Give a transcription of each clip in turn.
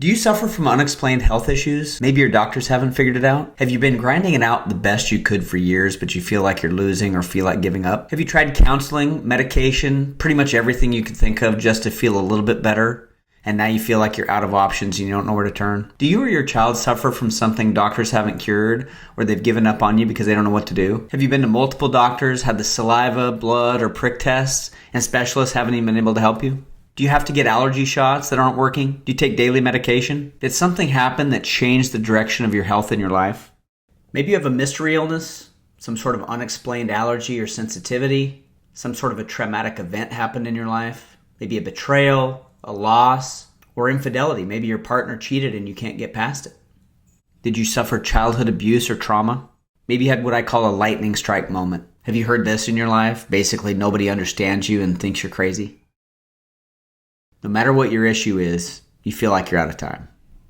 Do you suffer from unexplained health issues? Maybe your doctors haven't figured it out? Have you been grinding it out the best you could for years, but you feel like you're losing or feel like giving up? Have you tried counseling, medication, pretty much everything you could think of just to feel a little bit better? And now you feel like you're out of options and you don't know where to turn? Do you or your child suffer from something doctors haven't cured, or they've given up on you because they don't know what to do? Have you been to multiple doctors, had the saliva, blood, or prick tests, and specialists haven't even been able to help you? Do you have to get allergy shots that aren't working? Do you take daily medication? Did something happen that changed the direction of your health in your life? Maybe you have a mystery illness, some sort of unexplained allergy or sensitivity, some sort of a traumatic event happened in your life, maybe a betrayal, a loss, or infidelity. Maybe your partner cheated and you can't get past it. Did you suffer childhood abuse or trauma? Maybe you had what I call a lightning strike moment. Have you heard this in your life? Basically, nobody understands you and thinks you're crazy. No matter what your issue is, you feel like you're out of time.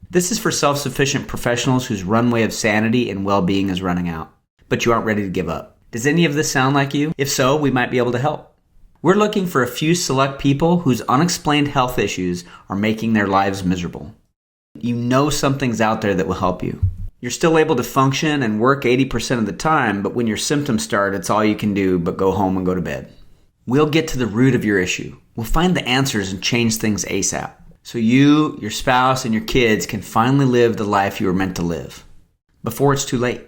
This is for self-sufficient professionals whose runway of sanity and well-being is running out, but you aren't ready to give up. Does any of this sound like you? If so, we might be able to help. We're looking for a few select people whose unexplained health issues are making their lives miserable. You know something's out there that will help you. You're still able to function and work 80% of the time, but when your symptoms start, it's all you can do but go home and go to bed. We'll get to the root of your issue. We'll find the answers and change things ASAP, so you, your spouse, and your kids can finally live the life you were meant to live, before it's too late.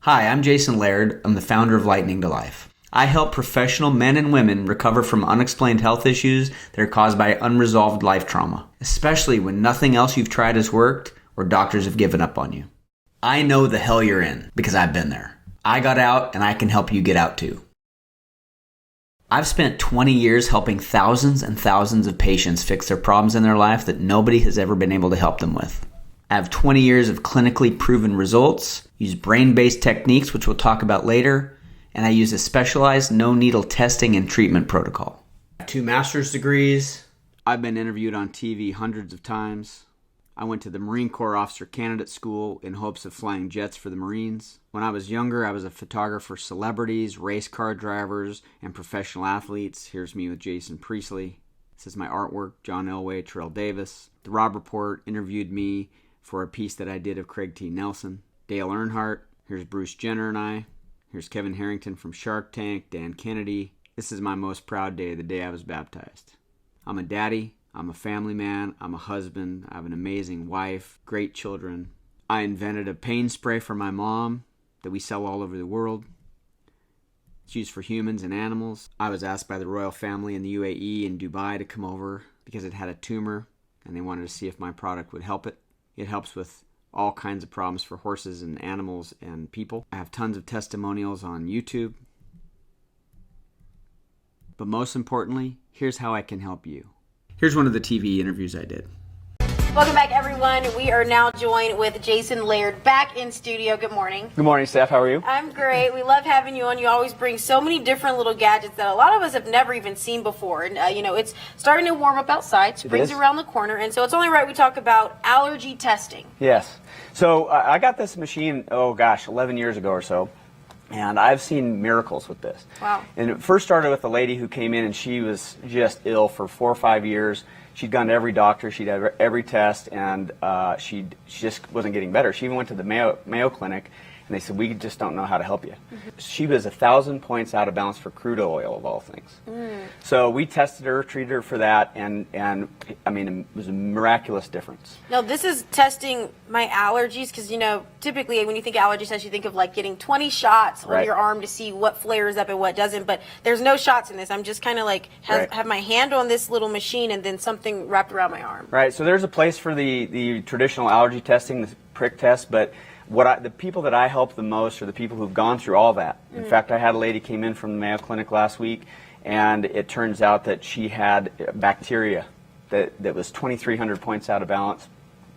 Hi, I'm Jason Laird. I'm the founder of Lightning to Life. I help professional men and women recover from unexplained health issues that are caused by unresolved life trauma, especially when nothing else you've tried has worked or doctors have given up on you. I know the hell you're in because I've been there. I got out and I can help you get out too. I've spent 20 years helping thousands and thousands of patients fix their problems in their life that nobody has ever been able to help them with. I have 20 years of clinically proven results, use brain-based techniques, which we'll talk about later, and I use a specialized no-needle testing and treatment protocol. I have 2 master's degrees. I've been interviewed on TV hundreds of times. I went to the Marine Corps Officer Candidate School in hopes of flying jets for the Marines. When I was younger, I was a photographer for celebrities, race car drivers, and professional athletes. Here's me with Jason Priestley. This is my artwork, John Elway, Terrell Davis. The Rob Report interviewed me for a piece that I did of Craig T. Nelson. Dale Earnhardt. Here's Bruce Jenner and I. Here's Kevin Harrington from Shark Tank, Dan Kennedy. This is my most proud day, the day I was baptized. I'm a daddy. I'm a family man, I'm a husband, I have an amazing wife, great children. I invented a pain spray for my mom that we sell all over the world. It's used for humans and animals. I was asked by the royal family in the UAE and Dubai to come over because it had a tumor and they wanted to see if my product would help it. It helps with all kinds of problems for horses and animals and people. I have tons of testimonials on YouTube. But most importantly, here's how I can help you. Here's one of the TV interviews I did. Welcome back, everyone. We are now joined with Jason Laird back in studio. Good morning. Good morning, Steph. How are you? I'm great. We love having you on. You always bring so many different little gadgets that a lot of us have never even seen before. And, it's starting to warm up outside. Spring's around the corner. And so it's only right we talk about allergy testing. Yes. So I got this machine, 11 years ago or so. And I've seen miracles with this. Wow. And it first started with a lady who came in and she was just ill for 4 or 5 years. She'd gone to every doctor, she'd had every test, and she just wasn't getting better. She even went to the Mayo Clinic, and they said, we just don't know how to help you. Mm-hmm. She was 1,000 points out of balance for crude oil, of all things. Mm. So we tested her, treated her for that, and I mean, it was a miraculous difference. Now, this is testing my allergies, because, typically when you think allergy test, you think of like getting 20 shots on your arm to see what flares up and what doesn't, but there's no shots in this. I'm just kind of like, have my hand on this little machine and then something wrapped around my arm. Right, so there's a place for the traditional allergy testing, the prick test, but the people that I help the most are the people who've gone through all that. In fact, I had a lady came in from the Mayo Clinic last week, and it turns out that she had bacteria that was 2,300 points out of balance.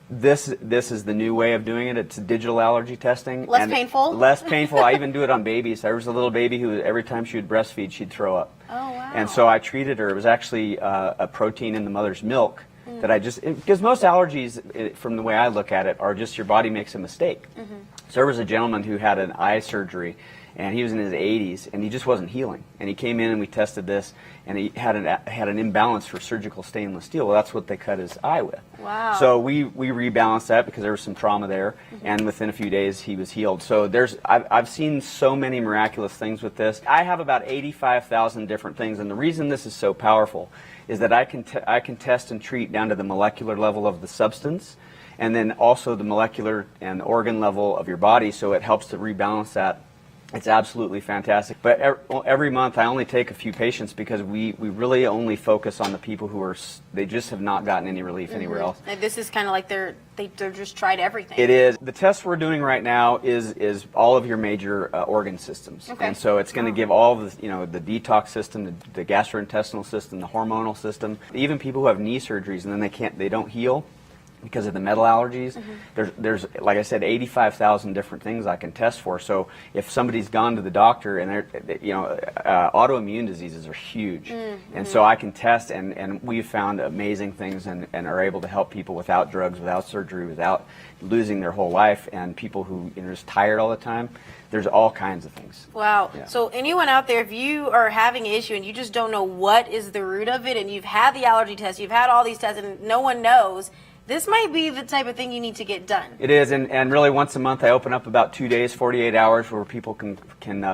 This is the new way of doing it. It's digital allergy testing. Less painful? Less painful. I even do it on babies. There was a little baby who every time she would breastfeed, she'd throw up. Oh, wow. And so I treated her. It was actually a protein in the mother's milk. That because most allergies, from the way I look at it, are just your body makes a mistake. Mm-hmm. So there was a gentleman who had an eye surgery, and he was in his 80s, and he just wasn't healing. And he came in and we tested this, and he had an imbalance for surgical stainless steel. Well, that's what they cut his eye with. Wow. So we rebalanced that because there was some trauma there, and within a few days he was healed. So I've seen so many miraculous things with this. I have about 85,000 different things, and the reason this is so powerful is that I can test and treat down to the molecular level of the substance, and then also the molecular and organ level of your body, so it helps to rebalance that. It's absolutely fantastic. But every month I only take a few patients because we really only focus on the people who they just have not gotten any relief anywhere else. And this is kind of like they're just tried everything. It is. The test we're doing right now is all of your major organ systems. Okay. And so it's going to give all of the, the detox system, the gastrointestinal system, the hormonal system, even people who have knee surgeries and then they don't heal because of the metal allergies. There's like I said, 85,000 different things I can test for. So if somebody's gone to the doctor and autoimmune diseases are huge, and so I can test, and we've found amazing things and are able to help people without drugs, without surgery, without losing their whole life, and people who are just tired all the time. There's all kinds of things. Wow. Yeah. So anyone out there, if you are having an issue and you just don't know what is the root of it, and you've had the allergy test, you've had all these tests, and no one knows, this might be the type of thing you need to get done. It is, and really once a month I open up about 2 days, 48 hours, where people can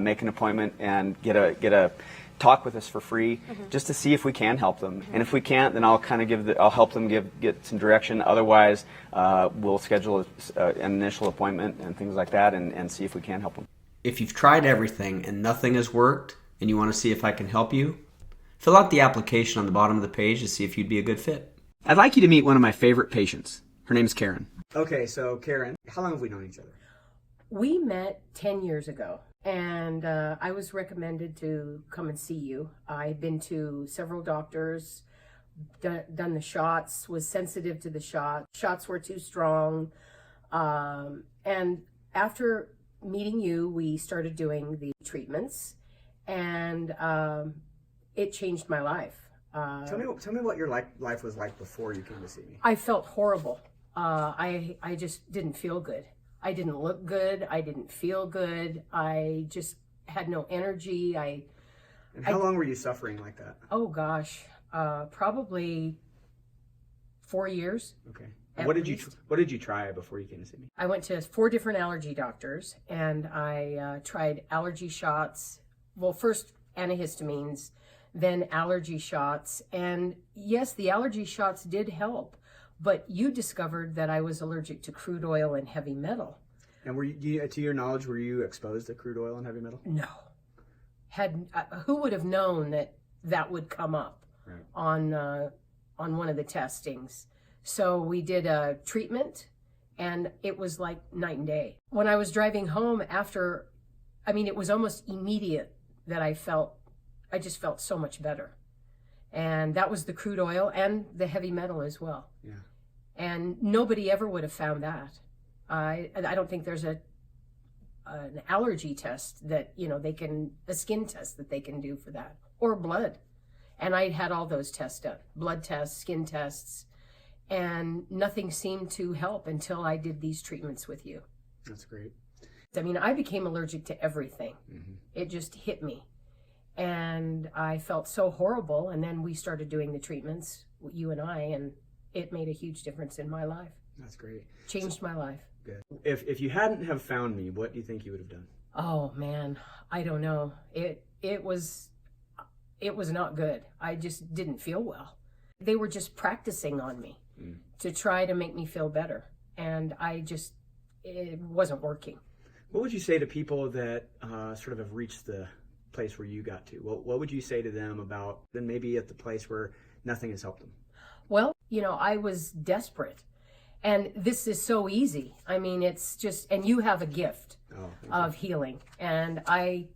make an appointment and get a talk with us for free, just to see if we can help them. And if we can't, then I'll kind of I'll help them get some direction. Otherwise, we'll schedule an initial appointment and things like that, and see if we can help them. If you've tried everything and nothing has worked, and you want to see if I can help you, fill out the application on the bottom of the page to see if you'd be a good fit. I'd like you to meet one of my favorite patients. Her name's Karen. Okay, so Karen, how long have we known each other? We met 10 years ago, and I was recommended to come and see you. I've been to several doctors, done the shots, was sensitive to the shots. Shots were too strong. And after meeting you, we started doing the treatments, and it changed my life. Tell me what your life was like before you came to see me. I felt horrible. I just didn't feel good. I didn't look good. I didn't feel good. I just had no energy. And how long were you suffering like that? Oh gosh, probably 4 years. Okay. What did you try before you came to see me? I went to 4 different allergy doctors, and I tried allergy shots. Well, first antihistamines, then allergy shots. And yes, the allergy shots did help, but you discovered that I was allergic to crude oil and heavy metal. And to your knowledge, were you exposed to crude oil and heavy metal? No. Who would have known that would come up on one of the testings? So we did a treatment, and it was like night and day. When I was driving home it was almost immediate that I just felt so much better. And that was the crude oil and the heavy metal as well. Yeah. And nobody ever would have found that. I don't think there's an allergy test that, a skin test that they can do for that, or blood. And I had all those tests done, blood tests, skin tests, and nothing seemed to help until I did these treatments with you. That's great. I became allergic to everything. It just hit me. And I felt so horrible. And then we started doing the treatments, you and I, and it made a huge difference in my life. That's great. Changed my life. Good. If you hadn't have found me, what do you think you would have done? Oh man, I don't know. It was not good. I just didn't feel well. They were just practicing on me to try to make me feel better. And it wasn't working. What would you say to people that sort of have reached the place where you got to? What would you say to them about then maybe at the place where nothing has helped them? Well, I was desperate, and this is so easy. It's just, and you have a gift of healing, and I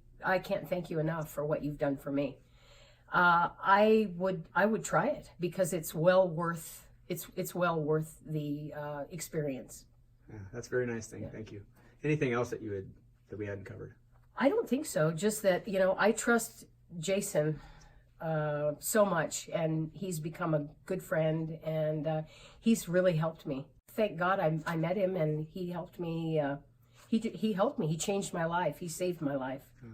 can't thank you enough for what you've done for me. I would try it because it's well worth the experience. Yeah, that's a very nice thing. Yeah. Thank you. Anything else that we hadn't covered? I don't think so. Just that, I trust Jason so much, and he's become a good friend, and he's really helped me. Thank God I met him, and he helped me He helped me. He changed my life. He saved my life. Oh,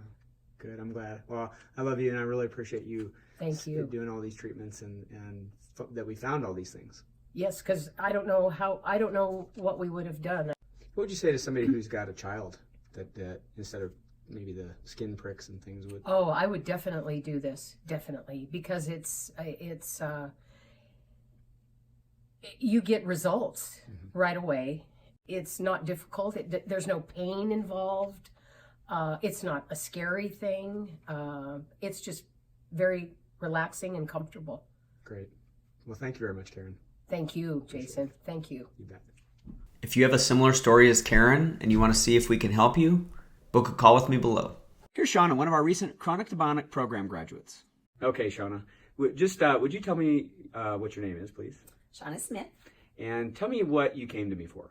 good. I'm glad. Well, I love you, and I really appreciate you. Thank you. Doing all these treatments and that we found all these things. Yes, because I don't know what we would have done. What would you say to somebody who's got a child that instead of maybe the skin pricks and things would? Oh, I would definitely do this, definitely, because it's you get results right away. It's not difficult. There's no pain involved. It's not a scary thing. It's just very relaxing and comfortable. Great. Well, thank you very much, Karen. Thank you, Jason. Thank you. You bet. If you have a similar story as Karen and you want to see if we can help you, book a call with me below. Here's Shauna, one of our recent Chronic to Bionic program graduates. Okay, Shauna. Would you tell me what your name is, please? Shauna Smith. And tell me what you came to me for.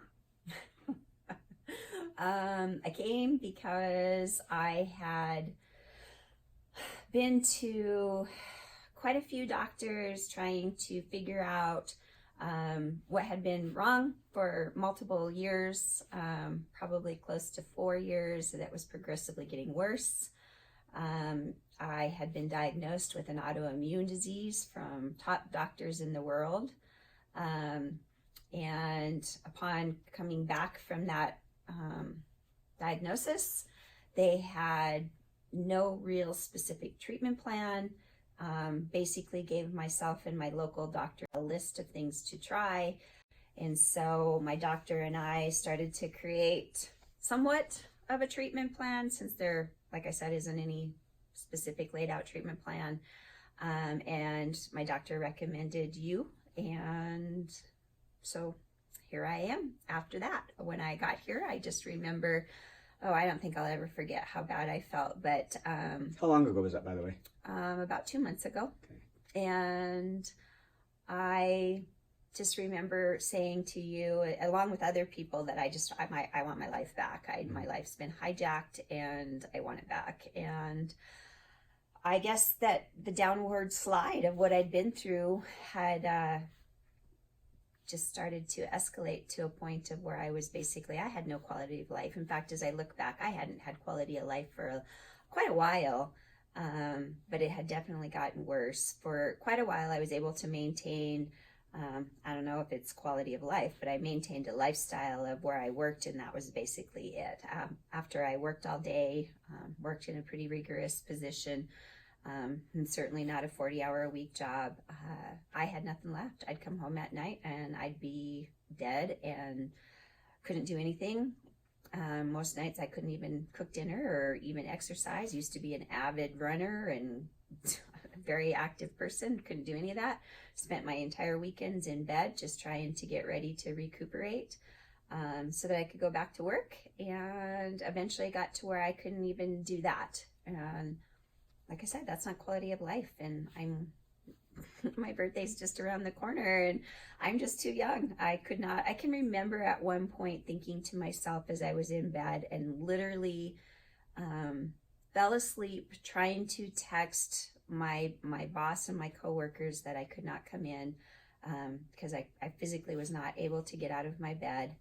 I came because I had been to quite a few doctors trying to figure out what had been wrong for multiple years, probably close to 4 years. That was progressively getting worse. I had been diagnosed with an autoimmune disease from top doctors in the world. And upon coming back from that diagnosis, they had no real specific treatment plan. Basically gave myself and my local doctor a list of things to try. And so my doctor and I started to create somewhat of a treatment plan, since there, like I said, isn't any specific laid out treatment plan. And my doctor recommended you. And so here I am after that. When I got here, I just remember, I don't think I'll ever forget how bad I felt. But How long ago was that, by the way? about 2 months ago. Okay. And I just remember saying to you, along with other people, that I want my life back. My life's been hijacked and I want it back. And I guess that the downward slide of what I'd been through had just started to escalate to a point of where I had no quality of life. In fact, as I look back, I hadn't had quality of life for quite a while. But it had definitely gotten worse. For quite a while, I was able to maintain, I don't know if it's quality of life, but I maintained a lifestyle of where I worked, and that was basically it. After I worked all day, worked in a pretty rigorous position, and certainly not a 40-hour-a-week job, I had nothing left. I'd come home at night and I'd be dead and couldn't do anything. Most nights I couldn't even cook dinner or even exercise. Used to be an avid runner and a very active person. Couldn't do any of that. Spent my entire weekends in bed just trying to get ready to recuperate so that I could go back to work. And eventually got to where I couldn't even do that. And like I said, that's not quality of life. And my birthday's just around the corner and I'm just too young. I can remember at one point thinking to myself as I was in bed and literally fell asleep trying to text my boss and my coworkers that I could not come in because I physically was not able to get out of my bed.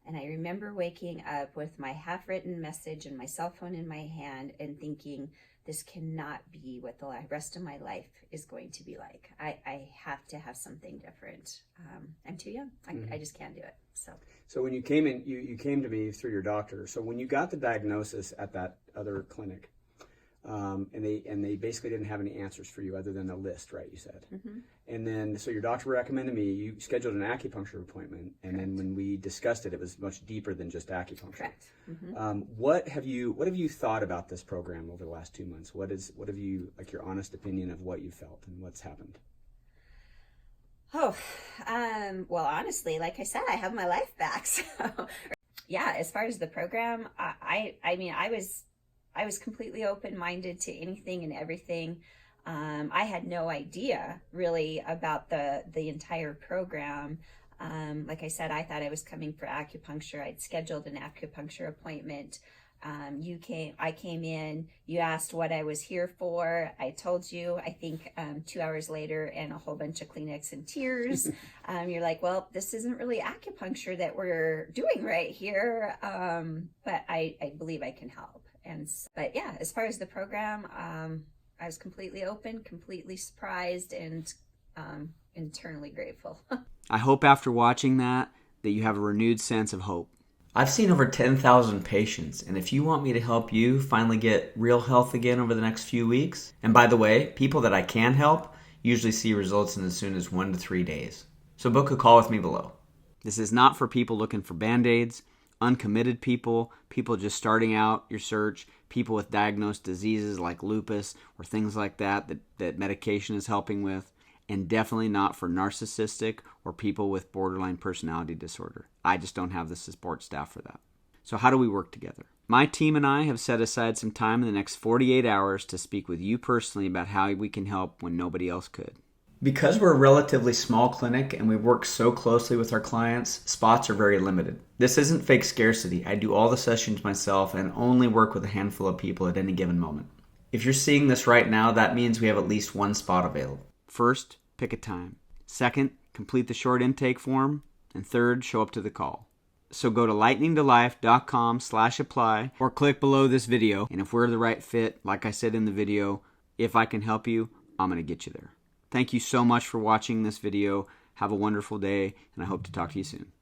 And I remember waking up with my half-written message and my cell phone in my hand and thinking, this cannot be what the rest of my life is going to be like. I have to have something different. I'm too young. I just can't do it. So when you came in, you came to me through your doctor. So when you got the diagnosis at that other clinic, and they basically didn't have any answers for you other than a list, right? You said. And then so your doctor recommended me. You scheduled an acupuncture appointment, and then when we discussed it, it was much deeper than just acupuncture. Correct. What have you thought about this program over the last 2 months? What have you, like, your honest opinion of what you felt and what's happened? Well, honestly, like I said, I have my life back. So, yeah, as far as the program, I mean, I was completely open-minded to anything and everything. I had no idea really about the entire program. Like I said, I thought I was coming for acupuncture. I'd scheduled an acupuncture appointment I came in, you asked what I was here for. I told you, I think 2 hours later, and a whole bunch of Kleenex and tears. You're like, well, this isn't really acupuncture that we're doing right here. But I believe I can help. But yeah, as far as the program, I was completely open, completely surprised, and internally grateful. I hope after watching that you have a renewed sense of hope. I've seen over 10,000 patients, and if you want me to help you finally get real health again over the next few weeks, and by the way, people that I can help usually see results in as soon as 1 to 3 days. So book a call with me below. This is not for people looking for Band-Aids, uncommitted people, people just starting out your search, people with diagnosed diseases like lupus or things like that medication is helping with, and definitely not for narcissistic or people with borderline personality disorder. I just don't have the support staff for that. So how do we work together? My team and I have set aside some time in the next 48 hours to speak with you personally about how we can help when nobody else could. Because we're a relatively small clinic and we work so closely with our clients, spots are very limited. This isn't fake scarcity. I do all the sessions myself and only work with a handful of people at any given moment. If you're seeing this right now, that means we have at least one spot available. First, pick a time. Second, complete the short intake form. And third, show up to the call. So go to lightningtolife.com/apply or click below this video. And if we're the right fit, like I said in the video, if I can help you, I'm going to get you there. Thank you so much for watching this video. Have a wonderful day, and I hope to talk to you soon.